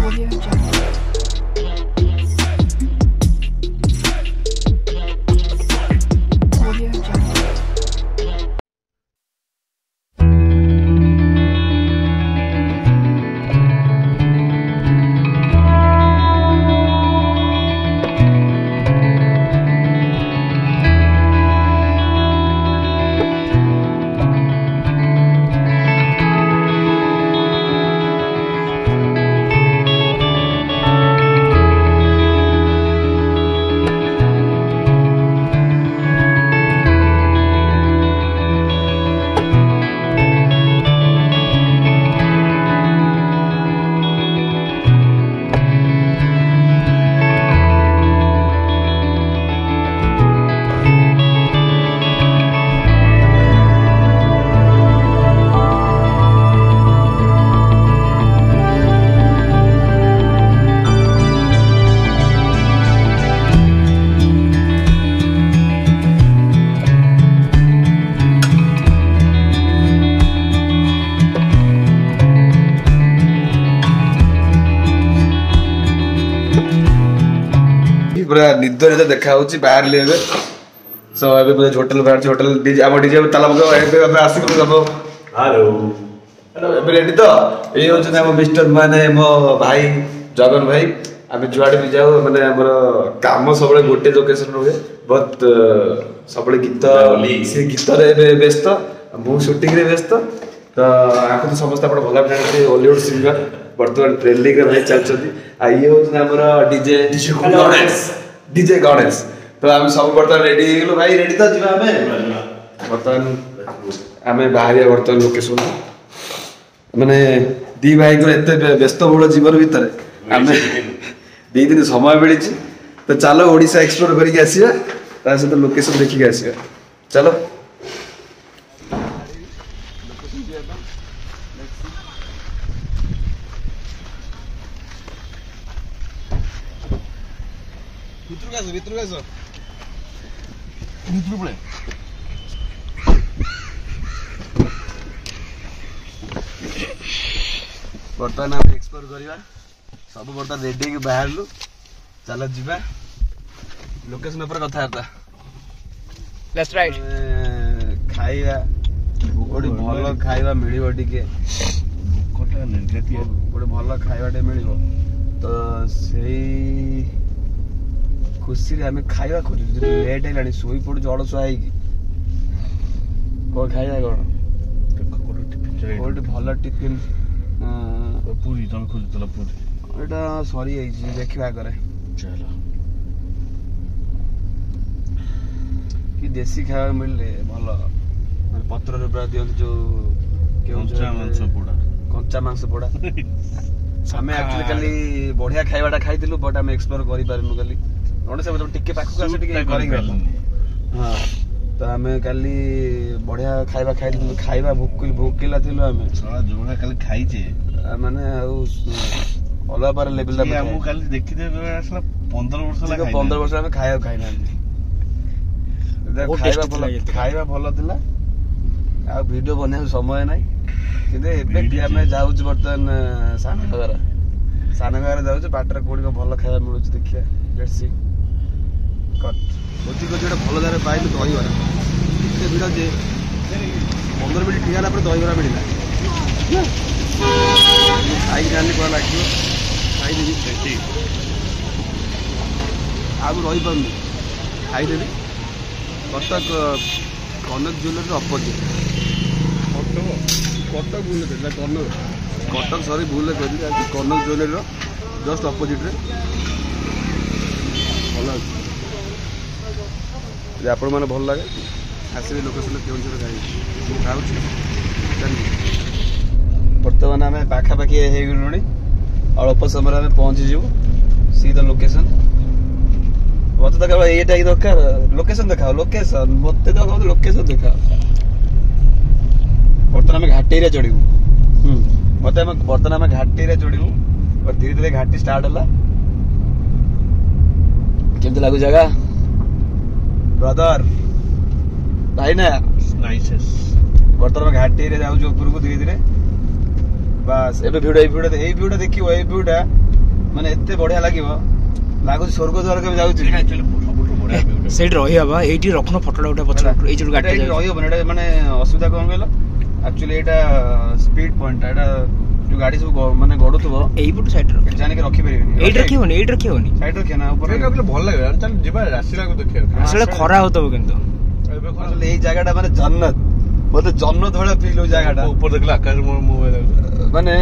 Audio Jungle. Audio Jungle. पूरा निदर जो देखा बाहर लिए सो अबे मुझे होटल बाहर होटल डीजे आम डीजे ताला पकाओ आसिक सब हेलो अबे रेडी तो ये होचन हम मिस्टर माने मो भाई जगन भाई आम जुआड़े भी जाऊ माने हमर काम सब गोटे लोकेशन रहे बहुत सब गीत से गीत रे व्यस्त मु शूटिंग रे व्यस्त तो आको तो समस्त आपण भला जानते हॉलीवुड सिंगर वर्तमान ट्रेंडिंग रे भाई चलछथि आ ये होचन हमर डीजे गणेश तो आम सब बर्तमान रेडी गेलो भाई रेडी तो जीवा हमें बर्तमान आम बाहर बर्तमान लोकेशन माने दी भाई को एते व्यस्त बहुल जीवन भितर आम दी दिन समय मिली तो चलो ओडिशा एक्सप्लोर करके आसिया ता सहित लोकेशन देखिक आसिया चलो बर्तमान आम एक्सप्लोर करवा सब बर्तमान रेडी बाहर लु चल जीवा लोकेशन ऊपर कथबार्ता लेट्स राइट खाइबा गोटे भल खाइबा मिलिबो टिके गोटे भल खाइबाटे मिलिबो तो सेई खुशी रे हमें खाइबा खोजु लेट हेलानी सोई पड़ु जड़ सुहाई को खाइबा गोटे भल टिफिन पूरी तुम खोजुला पूरी एटा सरी जाइछि देखिबा करे चलो कि देसी खाइबा मिलले भल माने पत्र रे पूरा दियंत जो कंचा मांस पोड़ा हमें एक्चुअली खाली बढ़िया खाइबाटा खाइथिलु बट हम एक्सप्लोर करि पारनु खाली ओने सब टिके पाखु आसे टिके करि हां तो हमें काली बढ़िया खाइबा खाइथिलु खाइबा भूकिला थिलु हमें साला जोना काली खाइ जे माने अलग बार लेवल दा हम काली देखि दे असला 15 वर्ष ला 15 वर्ष हमें खाइना खाइबा भल थिला आ वीडियो बने समय नाही किंतु एबे हमें जाउछ बर्तन सानगारा जाउछ बाटर कोडी को भल खाइबा मिलुछ देखिया लेट्स सी कट कोची को जेटा भल दारे पाइलु दही बरा एते भिड जे 15 मिनिट ठियाला पर दही बरा मिलिला खाई जानी को लागियो खाई देबी बेटी आगु रही पाउनी खाई देबी कटक कनक ज्वेलरी अपोजिट कटक भूल कटक सरी भूल कनक ज्वेलरी जस्ट अपोजिट रे भल अच्छे आपण मैंने भल लगे आसबे लोकेशन केउंझर खाई बर्तमान आम पाखापाखि हो अल्प समय आम पहुँची जीव सी द लोकेशन मत तो केवल ये दरकार लोकेशन देखा लोकेशन मत तो लोकेशन देखा बर्तमान आम घाटी चढ़ू मत बर्तमान आम घाटी चढ़ू और धीरे धीरे घाटी स्टार्ट है केमती लगू जगह ब्रदर भाई ना बर्तमान घाटी जाऊँ ऊपर को धीरे धीरे बस ए भिड देखिए ये भिडा ମାନେ ଏତେ ବଢିଆ ଲାଗିବ ଲାଗୁଛି ସ୍ୱର୍ଗ ଦ୍ୱାର କେବେ ଯାଉଛି ସବୁଠୁ ବଢିଆ view ଟା। ସେଇଠି ରହିବା ଏଇଠି ରଖୁନ ଫଟୋଟା ଗୋଟେ ପଛରେ ଏଇ ଯୋଉ ଗାଡି ଏଇଠି ରହିବନି ଏଇଟା ମାନେ ଅସୁବିଧା କଣ କହିଲ ଆକ୍ଚୁଆଲି ଏଇଟା ସ୍ପିଡ ପଏଣ୍ଟ ଏଇଟା ଯୋଉ ଗାଡି ସବୁ ମାନେ ଗଡୁଥିବ ଏଇପଟୁ ସାଇଡରେ ରଖ ଜାଣିକି ରଖିପାରିବେନି ଏଇଠି ରଖିବନି ସାଇଡ ରଖିବା ନା ଉପରେ ସେଇଟା କହିଲେ ଭଲ ଲାଗିବ ଚାଲ ଯିବା ରାଶିଲାକୁ ଦେଖିବାକୁ। ସେଟା ଖରା ହଉଥିବ କିନ୍ତୁ ଏବେ କଣ আসলে এই জায়গাটা মানে জান্নাত মতে জান্নাত ভরা ফিল ওই জায়গাটা উপর দেখলে আকাশ মোবাইল মানে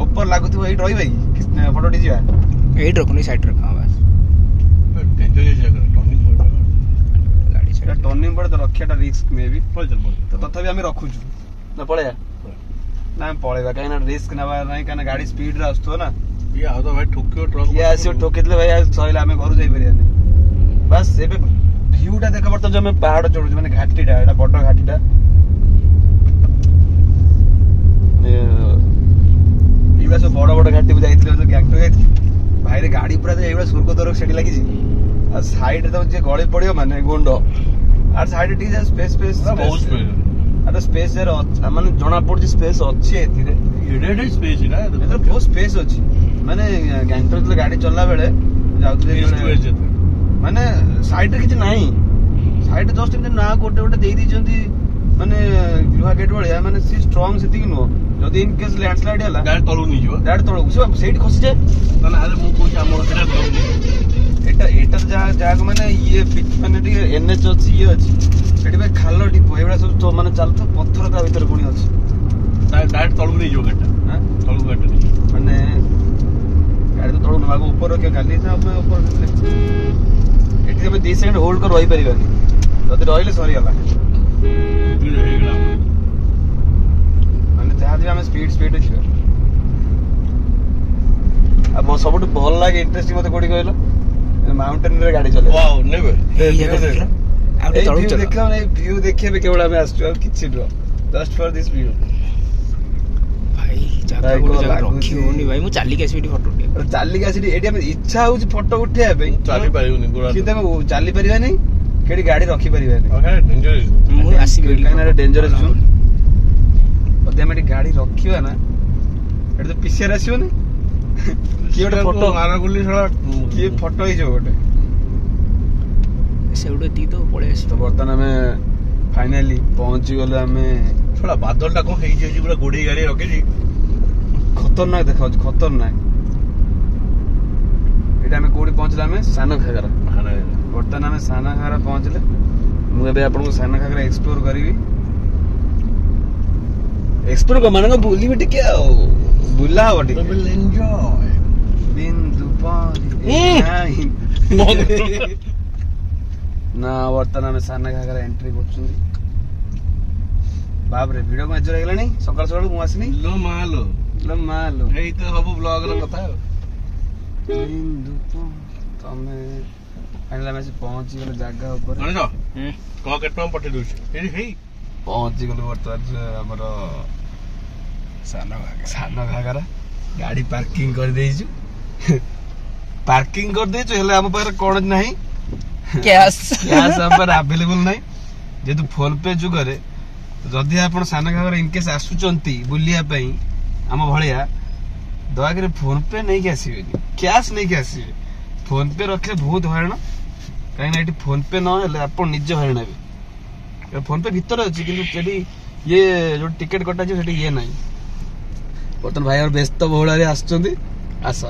উপর লাগুଥିବ এইଠି ରହିବା କି ଫଟୋ ଟି ଯିବା ଏଇଠି ରଖୁନି ସାଇଡରେ ରଖ ବାସ୍ ଡେଞ୍ଜର ଜାଗା ଟର୍ନିଂ ପଏଣ୍ଟ ଗାଡି এটা ସାଇଡ ଟର୍ନିଂ ପଡେ ତ ରଖିବାଟା ରିସ୍କ ମେ ବି ପଳେଇ ତ ତଥାପି ଆମେ ରଖୁଛୁ ନା ପଳେଇବା ନା ଆମେ ପଳେଇବା କାହିଁକି ନା ରିସ୍କ ନେବା ନାହିଁ କାହିଁକି ନା ଗାଡି ସ୍ପିଡ ରେ ଆସୁଥିବ ନା ଇଏ ଆଉ ତ ଭାଇ ଠୋକିବ ଟ୍ରକ୍ ଇଏ ଆସିବ ଠକିଥିଲେ ଭାଇ ସଇଲେ ଆମେ ଘରୁ ଯାଇପାରିବାନି ବାସ୍ ଏବେ ଭିଉଟା ଦେଖ ବର୍ତ୍ତମାନ ଯୋଉ ଆମେ ପାହାଡ ଚଢୁଛୁ ମାନେ ଘାଟିଟା ଏଟା ବଡ ଘାଟିଟା ଏଇଗୁଡା ସବୁ ବଡ ବଡ ଘାଟିକୁ ଯାଇଥିଲେ ଗ୍ୟାଙ୍ଗଟକ ଯାଇଥିଲି ଭାଇରେ ଗାଡି ପୁରା ଏଇଗୁଡା ସ୍ୱର୍ଗ ଦ୍ୱାର ସେଠି ଲାଗିଛି ଆଉ ସାଇଡରେ ତମ ଯିଏ ଗଳି ପଡିବ ମାନେ ଗୁଣ୍ଡ আর ସାଇଡରେ ଟିକେ ଯାହା ସ୍ପେସ୍ ବହୁତ ସ୍ପେସ୍ ଆରେ ସ୍ପେସ୍ ଯାର ମାନେ ଜଣା ପଡୁଛି ସ୍ପେସ୍ ଅଛି ଏଥିରେ ଏଡେ ସ୍ପେସ୍ ଏଟା ଏଥିରେ ବହୁତ ସ୍ପେସ୍ ଅଛି ମାନେ ଗ୍ୟାଙ୍ଗଟକ ଯେତେବେଳେ ଗାଡି ଚଲା ବେଳେ ଯାଉଥିଲେ ମାନେ ସାଇଡରେ କିଛି ନାହିଁ ସାଇଡରେ ଜଷ୍ଟ ଏମିତି ନା ଗୋଟେ ଗୋଟେ ଦେଇ ଦେଇଛନ୍ତି ମାନେ ଲୁହା ଗେଟ୍ ଭଳିଆ ମାନେ ସି ଷ୍ଟ୍ରଙ୍ଗ ସେତିକି ନୁହଁ ଯଦି ଇନ କେସ୍ ଲ୍ୟାଣ୍ଡସ୍ଲାଇଡ୍ ହେଲା ଗାଡି ତଳକୁ ନେଇଯିବ ଗାଡି ତଳକୁ ସେ ସେଇଠି ଖସିଯାଏ ତାହେଲେ ଆରେ ମୁଁ କହୁଛି ଆମର ସେଟା ଏଟା ଯାହାକୁ ମାନେ ଇଏ ମାନେ ଟିକେ ଏନ୍ଏଚ୍ ଅଛି ଇଏ ଅଛି ସେଠି ପାଇଁ ଖାଲ ଢିପ ଏଇଭଳିଆ ସବୁ ମାନେ ଚାଲୁଥିବ ପଥର ତା ଭିତରେ ପୁଣି ଅଛି ଡାଇରେକ୍ଟ ତଳକୁ ନେଇଯିବ ଗାଡିଟା ତଳକୁ ଗାଡିଟା ନେଇଯିବ ମାନେ ଗାଡି ତ ତଳକୁ ନେବାକୁ ଉପରେ ରଖିବ କାଲି ଆମେ ଉପରେ ରଖିଲେ ଏଠି ଆମେ 2 ସେକେଣ୍ଡ ହୋଲ୍ଡ କରି ରହିପାରିବାନି ଯଦି ରହିଲେ ସରିଗଲା ମାନେ ଯାହା ଯିବା ଆମେ ସ୍ପିଡ ଯିବା ଆଉ ସବୁଠୁ ଭଲ ଲାଗେ ଇଣ୍ଟରେଷ୍ଟିଂ ମତେ କୋଉଠି କହିଲ ମାଉଣ୍ଟେନ ରେ ଗାଡି ଚଲେଇବା ୱାଓ ନେବେ ଆଉ ଟିକେ ତଳକୁ ଚାଲ ଦେଖିବା ମାନେ ଭିଉ ଦେଖିବା କେବଳ ଆମେ ଆସିଛୁ ଆଉ କିଛି ନୁହଁ ଜଷ୍ଟ ଫର ଦିସ୍ ଭିଉ ଭାଇ ଜାଗା ଗୋଟେ ଜାଗା ରଖି ହଉନି ଭାଇ ମୁଁ ଚାଲିକି ଆସିବି ଏଠି ଫଟୋ ଉଠେଇବା ଚାଲିକି ଆସିଠି ଏଠି ଆମେ ଇଚ୍ଛା ହଉଛି ଫଟୋ ଉଠେଇବା ପାଇଁ ଚାଲି ପାରିବୁନି ଗୋଡା କିନ୍ତୁ ଆମେ ଚାଲି ପାରିବାନି କେଠି ଗାଡି ରଖି ପାରିବାନି ମୁଁ ଆସିବି ଏଠି କାହିଁକିନା ଏଟା ଡେଞ୍ଜରସ୍ ଜୋନ୍ ଯଦି ଆମେ ଏଠି ଗାଡି ରଖିବା ନା ଏଠି ତ ପିସିଆର ଆସିବନି କିଏ ଗୋଟେ ଫଟୋ କିଏ ଫଟୋ ହେଇଯିବ ଗୋଟେ ସେଉଠୁ ଏତିକି ତ ପଳେଇ ତ ଆସିବ ବର୍ତ୍ତମାନ ଆମେ ଫାଇନାଲି ପହଞ୍ଚି ଗଲେ ଆମେ ଶଳା ବାଦଲଟା କଣ ହେଇଯାଇଛି ପୁରା ଗୋଡେଇ ଗାଡି ରଖିଛି ଖତରନାକ ଦେଖାଯାଉଛି ଖତରନାକ ଏଇଟା ଆମେ କୋଉଠି ପହଞ୍ଚିଲେ ଆମେ ସାନ ଘାଗରା ବର୍ତ୍ତମାନ ଆମେ ସାନ ଘାଗରା ପହଞ୍ଚିଲେ ମୁଁ ଏବେ ଆପଣଙ୍କୁ ସାନ ଘାଗରା ଏକ୍ସପ୍ଲୋର କରିବି ଏକ୍ସପ୍ଲୋର ମାନେ ବୁଲିବି ଟିକେ ଆଉ ବୁଲା ହବ ଟିକେ ବିନ୍ଦୁ ନା ବର୍ତ୍ତମାନ ଆମେ ସାନ ଘାଗରା ଏଣ୍ଟ୍ରି କରୁଛନ୍ତି ବାପରେ ଭିଡିଓ କଣ ଏଜର ହେଇଗଲାଣି ସକାଳୁ ସକାଳୁ ମୁଁ ଆସିନି ଲୋ ମାଲୋ ଏଇ ତ ସବୁ ବ୍ଲଗର କଥା ବିନ୍ଦୁ ତମେ ଫାଇନାଲି ଆମେ ଆସି ପହଞ୍ଚିଗଲେ ଜାଗା ଉପରେ କଣ କେତେ ଟଙ୍କା ପଠେଇ ଦଉଛି ହେଇ ପହଞ୍ଚିଗଲୁ ବର୍ତ୍ତମାନ ଆମର ସାନ ଘାଗରା ଗାଡି ପାର୍କିଂ କରିଦେଇଛୁ ହେଲେ ଆମ ପାଖରେ କଣ ନାହିଁ କ୍ୟାସ୍ ଆମ ପାଖରେ ଆଭେଲେବୁଲ ନାହିଁ ଯେହେତୁ ଫୋନ ପେ ଯୁଗରେ ଯଦି ଆପଣ ସାନ ଘାଗରା ଇନକେସ୍ ଆସୁଛନ୍ତି ବୁଲିବା ପାଇଁ ଆମ ଭଳିଆ ଦୟାକରି ଫୋନ ପେ ନେଇକି ଆସିବେନି କ୍ୟାସ୍ ନେଇକି ଆସିବେ ଫୋନ ପେ ରଖିଲେ ବହୁତ ହଇରାଣ କାହିଁକିନା ଏଠି ଫୋନ ପେ ନହେଲେ ଆପଣ ନିଜେ ହଇରାଣ ହେବେ ଫୋନ ପେ ଭିତରେ ଅଛି କିନ୍ତୁ ସେଠି ଇଏ ଯୋଉ ଟିକେଟ କଟାଯିବ ସେଠି ଇଏ ନାହିଁ ବର୍ତ୍ତମାନ ଭାଇ ଆମର ବ୍ୟସ୍ତ ବହୁଳରେ ଆସୁଛନ୍ତି ଆସ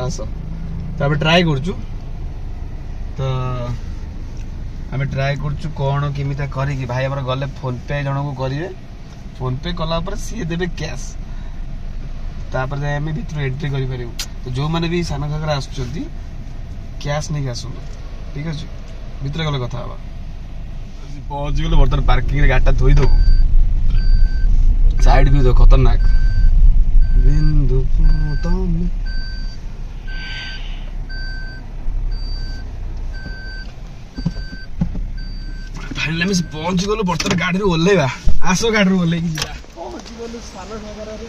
ତାପରେ ଟ୍ରାଏ କରୁଛୁ ତ ଆମେ ଟ୍ରାଏ କରୁଛୁ କଣ କେମିତି କରିକି ଭାଇ ଆମର ଗଲେ ଫୋନ ପେ ଜଣକୁ କରିବେ ଫୋନ ପେ କଲା ପରେ ସିଏ ଦେବେ କ୍ୟାସ୍ ତାପରେ ଯାଇ ଆମେ ଭିତରୁ ଏଣ୍ଟ୍ରି କରିପାରିବୁ ତ ଯୋଉମାନେ ବି ସାନ ଘାଗରା ଆସୁଛନ୍ତି କ୍ୟାସ୍ ନେଇକି ଆସନ୍ତୁ ଠିକ ଅଛି ଭିତରେ ଗଲେ କଥା ହବା ପହଞ୍ଚିଗଲେ ବର୍ତ୍ତମାନ ପାର୍କିଂରେ ଗାଡିଟା ଥୋଇଦବୁ ସାଇଡ ଭିଉ ଖତରନାକ ବିନ୍ଦୁ ତମେ ଫାଇନାଲି ଆମେ ପହଞ୍ଚିଗଲୁ ବର୍ତ୍ତମାନ ଗାଡିରୁ ଓହ୍ଲେଇବା ଆସ ଗାଡିରୁ ଓହ୍ଲେଇକି ଯିବା ପହଞ୍ଚିଗଲୁ ସାନ ଘାଗରାରେ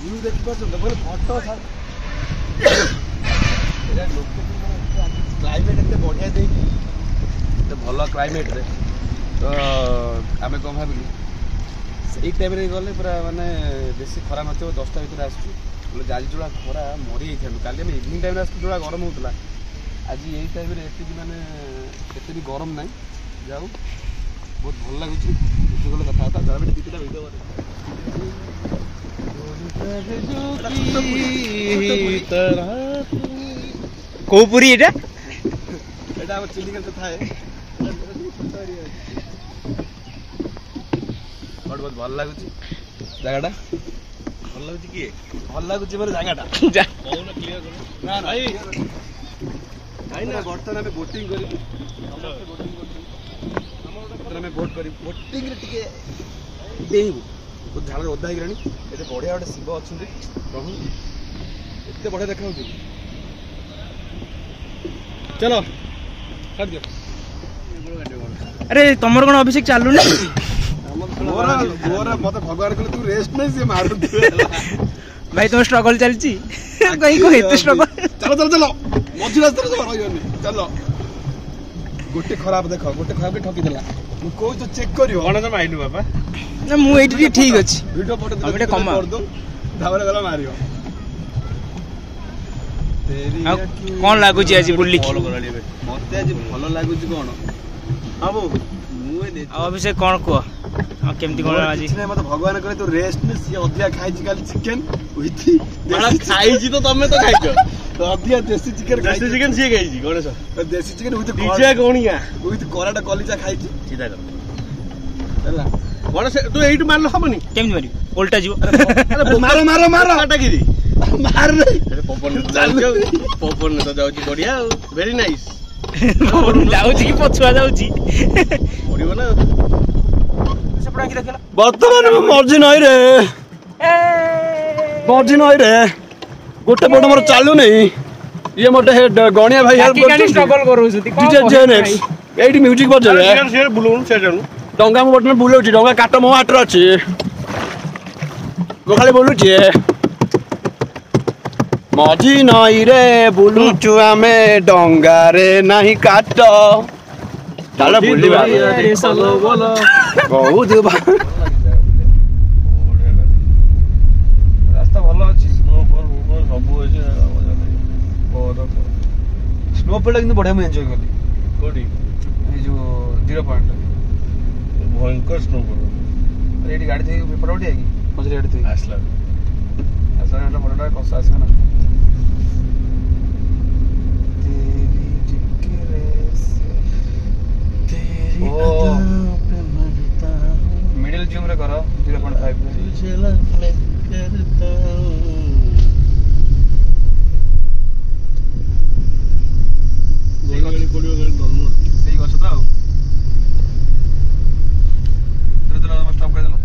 ଭିଉ ଦେଖିପାରୁଛନ୍ତି କହିଲେ ଫଟୋ କ୍ଲାଇମେଟ ଏତେ ବଢିଆ ଦେଇଛି ଏତେ ଭଲ କ୍ଲାଇମେଟରେ ତ ଆମେ କଣ ଭାବିଲୁ ସେଇ ଟାଇମରେ ଗଲେ ପୁରା ମାନେ ବେଶୀ ଖରା ନଥିବ 10ଟା ଭିତରେ ଆସୁଛୁ ଆଜି ଯୋଉଟା ଖରା ମରି ଯାଇଥାନ୍ତୁ କାଲି ଆମେ ଇଭିନିଂ ଟାଇମ୍ରେ ଆସିକି ଯୋଉଟା ଗରମ ହେଉଥିଲା ଆଜି ଏଇ ଟାଇମ୍ରେ ଏତିକି ମାନେ ଏତେ ବି ଗରମ ନାହିଁ ଯାଉ ବହୁତ ଭଲ ଲାଗୁଛି ଏତେ ଭଲ କଥାବାର୍ତ୍ତା ଯାହା ବି ଦୁଇଟା ଭିଡ଼ିଓ କୋଉ ପୁରୀ ଏଇଟା ଏଇଟା ଆମ ଚିଲିକାରେ ଥାଏ ବହୁତ ଭଲ ଲାଗୁଛି ଜାଗାଟା ଭଲ ଲାଗୁଛି କିଏ ଭଲ ଲାଗୁଛି ମୋର ଜାଗାଟା କହୁନ କ୍ଲିୟର କର ନା ଭାଇ ନା ବର୍ତ୍ତମାନ ଆମେ ବୋଟିଂ କରିବୁ ଆମେ ବୋଟ୍ କରିବୁ ବୋଟିଂରେ ଟିକେ ଡେଇଁବୁ ବହୁତ ଝାଳରେ ଓଦା ହେଇଗଲାଣି ଏତେ ବଢ଼ିଆ ଗୋଟେ ଶିବ ଅଛନ୍ତି ପ୍ରଭୁ ଏତେ ବଢ଼ିଆ ଦେଖାଯାଉଛି ଚାଲ ଛାଡ଼ିଦିଅ ଆରେ ତମର କଣ ଅଭିଷେକ ଚାଲୁନି ମତେ ଭଗବାନ କହିଲେ ତୁ ରେଷ୍ଟ ନେଇ ସେ ମାରୁ ଭାଇ ତମ ଷ୍ଟ୍ରଗଲ ଚାଲିଛି କହି ଏତେ ଷ୍ଟ୍ରଗଲ ଚାଲ ଚାଲ ଚାଲ ମଝି ରାସ୍ତାରେ ଜମା ରହିବନି ଚାଲ ଗୋଟେ ଖରାପ ଦେଖ ଗୋଟେ ଖରାପ ଠକିଦେଲା ମୁଁ କହୁଛି ଚେକ୍ କରିବ କଣ ତମେ ଆଇଲୁ ବାପା ନା ମୁଁ ଏଇଠି ଟିକେ ଠିକ ଅଛି ଭିଡ଼ିଓ ଫଟୋ ଟିକେ କମା କରିଦଉ ତାପରେ ଗଲା ମାରିବ ଆଉ କଣ ଲାଗୁଛି ଆଜି ବୁଲିକି ମତେ ଆଜି ଭଲ ଲାଗୁଛି କଣ ଆଉ ଅଭିଷେକ କଣ କୁହ ଆଉ କେମିତି କଣ ଆଜି ମତେ ଭଗବାନ କହେ ତୁ ରେଷ୍ଟ ନେ ସିଏ ଅଧିକା ଖାଇଛି କାଲି ଚିକେନ ଖାଇଛି ତ ତମେ ତ ଖାଇଛ ଅଧିକା ଦେଶୀ ଚିକେନ ଦେଶୀ ଚିକେନ ସିଏ ଖାଇଛି ଗଣେଶ ଦେଶୀ ଚିକେନ ନିଜେ ଗଣିଆ ଉଇଥ୍ କରାଟା କଲିଜା ଖାଇଛି ଚିନ୍ତା କର ହେଲା ଗଣେଶ ତୁ ଏଇଠୁ ମାରିଲେ ହବନି କେମିତି ମାରିବ ଓଲଟା ଯିବ ମାର ମାର ମାର କାଟାକିରି ମାର ପବନ ତ ଯାଉଛି ବଢିଆ ଆଉ ଭେରି ନାଇସ୍ ଯାଉଛି କି ପଛୁଆ ଯାଉଛି ପଡିବ ନା ସେପଟେ ଆଖି ଦେଖିଲ ବର୍ତ୍ତମାନ ମୁଁ ମର୍ଜି ନଈରେ ଗୋଟେ ପଟ ମୋର ଚାଲୁନି ଇଏ ମୋଟେ ଗଣିଆ ଭାଇ ହେଲ୍ପ କରୁଛନ୍ତି ଏଇଠି ମ୍ୟୁଜିକ ବଜେଇବେ ବୁଲଉନୁ ସେ ଜାଣୁ ଡଙ୍ଗା ମୁଁ ବର୍ତ୍ତମାନ ବୁଲଉଛି ଡଙ୍ଗା କାଟ ମୋ ହାତରେ ଅଛି ମୁଁ ଖାଲି ବୁଲୁଛି ମଝି ନଈରେ ବୁଲୁଛୁ ଆମେ ଡଙ୍ଗାରେ ନାହିଁ କାଟ ଚାଲ ବୁଲିବା ବହୁତ ରାସ୍ତା ଭଲ ଅଛି ସବୁ ଅଛି ସ୍ନୋଫଲଟା କିନ୍ତୁ ବଢିଆ ମୁଁ ଏନ୍ଜୟ କଲି କୋଉଠି ଏଇ ଯୋଉ 0 ପଏଣ୍ଟ ଭୟଙ୍କର ସ୍ନୋ ଏଇଠି ଗାଡି ଥୋଇ ପେପର ଉଠିଆ କି ମଝିରେ ଗାଡି ଥୋଇ ଆସିଲା ଫଟୋଟା କଷ ଆସିବ ନା मिडिल जूम रे करो 0.5 ସେଇ ଗଛ ତ ଆଉ स्टॉप कर देलो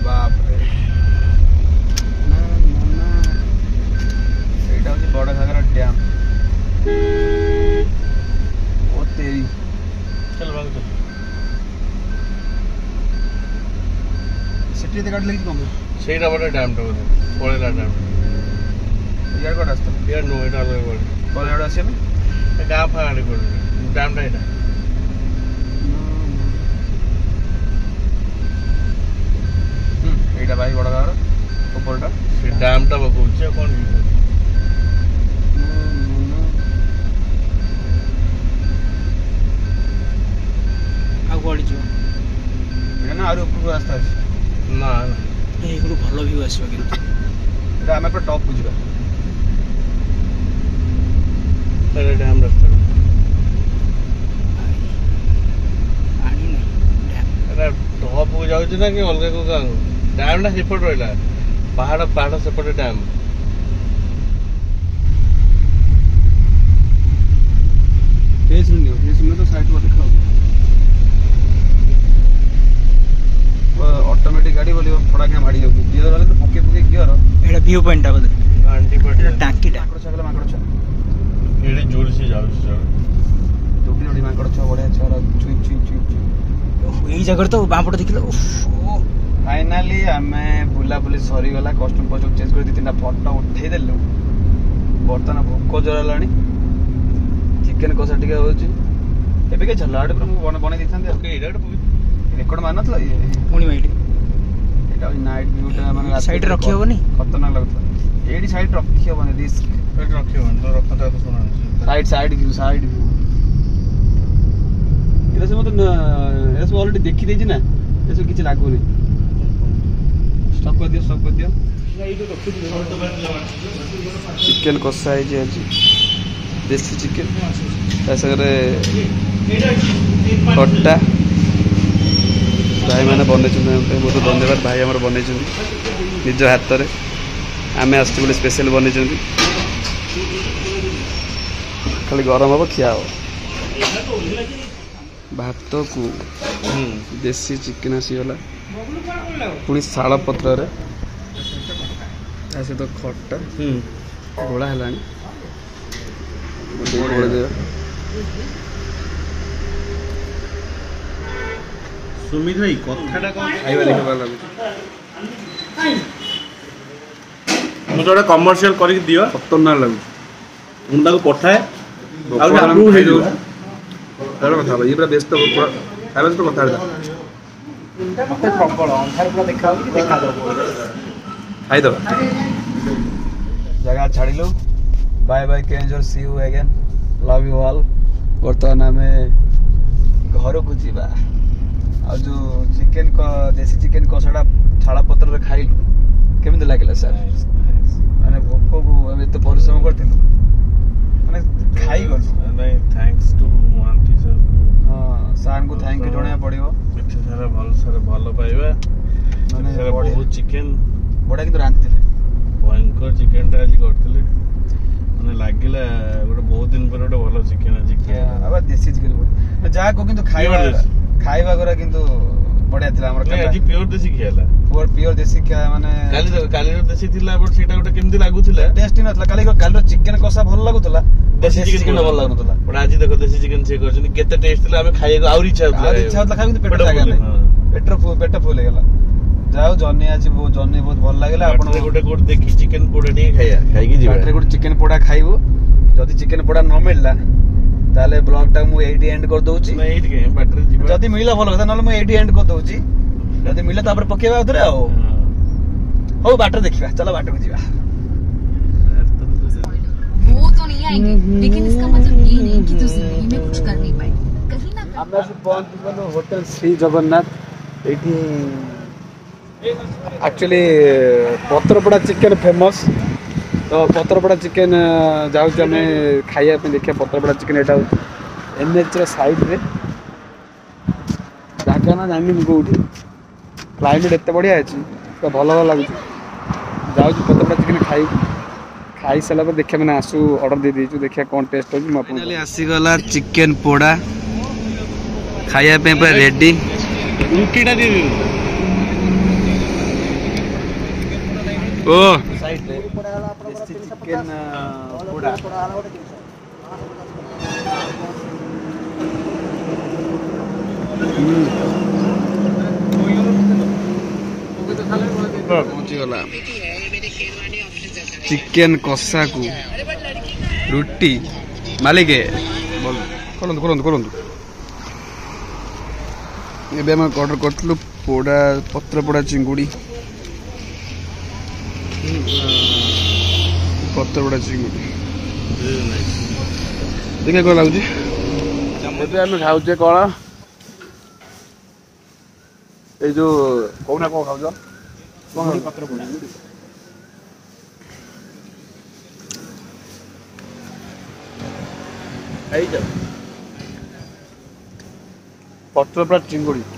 बाप रे ना एटा होची बड़ा घाघरा डैम ओ तेरी चल भाग चल सिटी ते काट लेकी कम ସେଇଟା ଗୋଟେ ଡ୍ୟାମ୍ ଟା ବୋଧେ ପଳେଇଲା ଡ୍ୟାମ୍ यार को रास्ता यार नो ଏଟା ଅଲଗା କୁଆଡେ कॉल एडा आसे ଗାଁ ଫାଁ ଆଡେ କୁଆଡେ ଡ୍ୟାମ୍ ଟା ଏଇଟା ଏଇଟା ଭାଇ ବଡ ଘର ଉପରଟା ସେ ଡ୍ୟାମ୍ ଟା ପକଉଛି ଆଉ କଣ ଆଉ କୁଆଡେ ଯିବ ଏଟା ନା ଆହୁରି ଉପରକୁ ରାସ୍ତା ଅଛି ନା ନା ଏଇଗୁলো ଭଲ ଭିଉ ଆସିବ କିନ୍ତୁ ଏଟା ଆମେ ପୁରା ଟପ୍ କୁ ଯିବା ଏଟା ଡ୍ୟାମ୍ ରାସ୍ତା ଏଟା ଟପ୍ କୁ ଯାଉଛି ନା କି ଅଲଗା କୋଉ ଗାଁ ଡ୍ୟାମ୍ ଟା ସେପଟେ ରହିଲା ପାହାଡ଼ ସେପଟେ ଡ୍ୟାମ୍ फेस में तो साइड पर देखा ऑटोमेटिक गाड़ी बोली थोड़ा क्या माड़ी जाऊगी गियर वाले तो फके फके गियर एटा व्यू पॉइंट टा बोले आंटी पटे टांकी टा माकड़ छ एडे जोर से जाଉଛି सर दोटी दोटी माकड़ छ बढिया छ र चुई चुई चुई एई जगह तो बापट देखिलो फाइनली आमे बुला बुली सरी गला कस्टम पचक चेंज कर दी तीनटा फोटो उठेई देलु बर्तन भोक जोर लानी चिकन कसा टिके होची एबे के झलाड पर मु बने दैथांदे ओके एडा रेकॉर्ड मारनथला पुणी माइटी एटा नाइट व्यू टा माने साइड रखी होबनी खतरनाक लगता एडी साइड रखी होबनी रिस्क ଏଇଠି ରଖିବନି ତ ରଖନ୍ତା ତ ଶୁଣ साइड व्यू एटा से मत एटा से ऑलरेडी देखि देछि ना एसो किछ लागु नै स्टॉप कर दियो चिकन कसा है जी देसी चिकन तासरे खट्टा भाई मैंने बनई बहुत धन्यवाद भाई आम बनई निज हाथ में आम आस स्पेशल बनई खाली गरम हम खिया हो भात को देसी चिकन आसीगला पुणी शाल पत्र सहित खट्टा गोला है ସୁମିତ ଭାଇ କଥାଟା କଣ ଖାଇବା ଦେଖିବା ଲାଗୁଛି ମୁଁ ତ ଗୋଟେ କମର୍ସିଆଲ କରିକି ଦିଅ ଖତରନାକ ଲାଗୁଛି ମୁଁ ତାକୁ ପଠାଏ ଆଉ ଖାଇଦେବୁ ହେଇଯିବ କଥା ହବ ଇଏ ପୁରା ବ୍ୟସ୍ତ ଖାଇବା ସହିତ କଥା ହେଲା ମତେ ପ୍ରବଳ ଅନ୍ଧାର ପୁରା ଦେଖା ହଉଛି ଖାଇଦବ ଜାଗା ଛାଡ଼ିଲୁ bye bye Keonjhar see you again love you all ବର୍ତ୍ତମାନ ଆମେ ଘରକୁ ଯିବା ଆଉ ଯୋଉ ଚିକେନ ଦେଶୀ ଚିକେନ କଷାଟା ଛାଳ ପତ୍ରରେ ଖାଇଲୁ କେମିତି ଲାଗିଲା ସାର୍ ମାନେ ଭୋକକୁ ଆମେ ଏତେ ପରିଶ୍ରମ କରିଥିଲୁ ମାନେ ଖାଇଗଲୁ ନାଇଁ ଥ୍ୟାଙ୍କ୍ସ ଟୁ ଆଣ୍ଟି ସାର୍ ହଁ ସାର୍ଙ୍କୁ ଥ୍ୟାଙ୍କ ୟୁ ଜଣାଇବା ପଡ଼ିବ ଏତେ ସାରା ଭଲ ପାଇବା ମାନେ ବହୁତ ଚିକେନ ବଢ଼ିଆ କିନ୍ତୁ ରାନ୍ଧିଥିଲେ ଭୟଙ୍କର ଚିକେନଟା ଆଜି କରିଥିଲେ ମାନେ ଲାଗିଲା ଗୋଟେ ବହୁତ ଦିନ ପରେ ଗୋଟେ ଭଲ ଚିକେନ ଆଜି ଆবার ଦେଶୀ ଚିକେନ ଯାହା କହୁ କିନ୍ତୁ ଖାଇବା ଗୁରା କିନ୍ତୁ ବଢିଆ ଥିଲା ଆମର ଆଜି ପିଓର ଦେଶୀ ଖିଆ ହେଲା ପିଓର ଦେଶୀ ଖିଆ ମାନେ କାଲିର ଦେଶୀ ଥିଲା ବଟ ସେଇଟା ଗୋଟେ କେମିତି ଲାଗୁଥିଲା ଟେଷ୍ଟି ନଥିଲା କାଲିର ଚିକେନ କଷା ଭଲ ଲାଗୁଥିଲା ଦେଶୀ ଚିକେନ ଭଲ ଲାଗୁନଥିଲା ବଟ ଆଜି ଦେଖ ଦେଶୀ ଚିକେନ ସେ କରିଛନ୍ତି କେତେ ଟେଷ୍ଟ ଥିଲା ଆମେ ଖାଇବାକୁ ଆହୁରି ଇଚ୍ଛା ହଉଥିଲା ଖାଇବାକୁ କିନ୍ତୁ ପେଟ ଜାଗା ନାହିଁ ପେଟ ଫୁଲ ହେଇଗଲା ଯାଉ ଜହ୍ନି ଅଛି ଜହ୍ନି ବହୁତ ଭଲ ଲାଗିଲା ଆପଣ ଗୋଟେ ଦେଖି ଚିକେନ ପୋଡା ଟିକେ ଖାଇକି ଯିବା ଗୋଟେ ଚିକେନ ପୋଡା ଖାଇବୁ ଯଦି ଚିକେନ ପୋଡା ନ ମିଳିଲା ତାହେଲେ ବ୍ଲଗ ଟା ମୁଁ ଏଇଠି ଏଣ୍ଡ କରିଦଉଛି ଯଦି ମିଳିଲା ଭଲ କଥା ନହେଲେ ମୁଁ ଏଇଠି ଏଣ୍ଡ କରିଦଉଛି ଯଦି ମିଳିଲା ତାପରେ ପକେଇବା ଆଉଥରେ ଆଉ ହଉ ବାଟରେ ଦେଖିବା ଚାଲ ବାଟକୁ ଯିବା वो तो नहीं आएंगे लेकिन इसका मतलब ये नहीं कि तू जिंदगी में कुछ कर नहीं पाएगी कहीं ना ଆମେ ଆସି ପହଞ୍ଚିଗଲୁ ହୋଟେଲ ଶ୍ରୀ ଜଗନ୍ନାଥ ଏଇଠି ଆକ୍ଚୁଆଲି ପତ୍ରପୋଡ଼ା ଚିକେନ ଫେମସ୍ ତ ପତ୍ରପୋଡ଼ା ଚିକେନ ଯାଉଛୁ ଆମେ ଖାଇବା ପାଇଁ ଦେଖିବା ପତ୍ରପୋଡ଼ା ଚିକେନ ଏଇଟା ହେଉଛି NHର ସାଇଡ଼୍ରେ ଜାଗା ନା ଜାଣିନି କେଉଁଠି କ୍ଲାଇମେଟ୍ ଏତେ ବଢ଼ିଆ ଅଛି ତ ଭଲ ଲାଗୁଛି ଯାଉଛି ପତ୍ରପୋଡ଼ା ଚିକେନ ଖାଇସାରିଲା ପରେ ଦେଖିବା ମାନେ ଆସୁ ଅର୍ଡ଼ର ଦେଇଦେଇଛୁ ଦେଖିବା କ'ଣ ଟେଷ୍ଟ ହେଉଛି ମୁଁ ଆପଣଙ୍କୁ ଆସିଗଲା ଚିକେନ ପୋଡ଼ା ଖାଇବା ପାଇଁ ପୁରା ରେଡ଼ି ରୁଟିଟା ଦେଇଦେବି ओ देसी चिकेन पोड़ा पहुँचीगला चिकेन कषा को रुटी मालिक खोलतु खोलतु खोलतु ଏବେ ଆମେ ଅର୍ଡ଼ର କରିଥିଲୁ ପୋଡ଼ା ପତ୍ର ପୋଡ଼ା ଚିଙ୍ଗୁଡ଼ି ପତ୍ର ପୋଡ଼ା ଚିଙ୍ଗୁଡ଼ି ଦେଖିବା କ'ଣ ଲାଗୁଛି ଏବେ ଆମେ ଖାଉଛେ କ'ଣ ଏଇ ଯୋଉ କହୁନା କ'ଣ ଖାଉଛ ପତ୍ର ପୋଡ଼ା ପତ୍ର ପୋଡ଼ା ଚିଙ୍ଗୁଡ଼ି